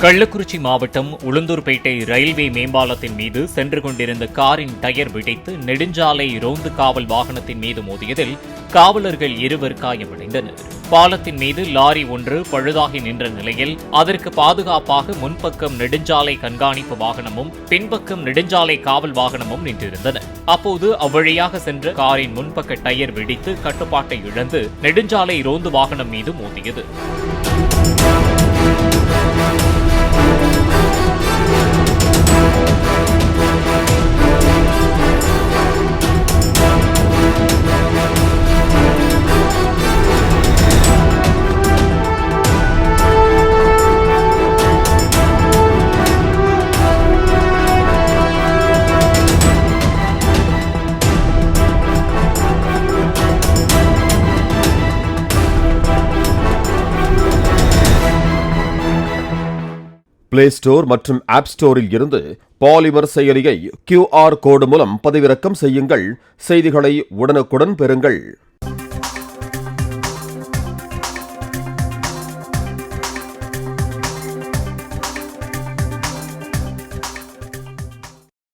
கள்ளக்குறிச்சி மாவட்டம் உளுந்தூர்பேட்டை ரயில்வே மேம்பாலத்தின் மீது சென்று கொண்டிருந்த காரின் டயர் வெடித்து நெடுஞ்சாலை ரோந்து காவல் வாகனத்தின் மீது மோதியதில் காவலர்கள் 2 காயமடைந்தனர். பாலத்தின் மீது லாரி ஒன்று பழுதாகி நின்ற நிலையில் அதற்கு பாதுகாப்பாக முன்பக்கம் நெடுஞ்சாலை கண்காணிப்பு வாகனமும் பின்பக்கம் நெடுஞ்சாலை காவல் வாகனமும் நின்றிருந்தன. அப்போது அவ்வழியாக சென்ற காரின் முன்பக்க டயர் வெடித்து கட்டுப்பாட்டை இழந்து நெடுஞ்சாலை ரோந்து வாகனம் மீது மோதியது. பிளே ஸ்டோர் மற்றும் ஆப் ஸ்டோரில் இருந்து பாலிமர் செயலியை QR கோடு மூலம் பதிவிறக்கம் செய்யுங்கள். செய்திகளை உடனுக்குடன் பெறுங்கள்.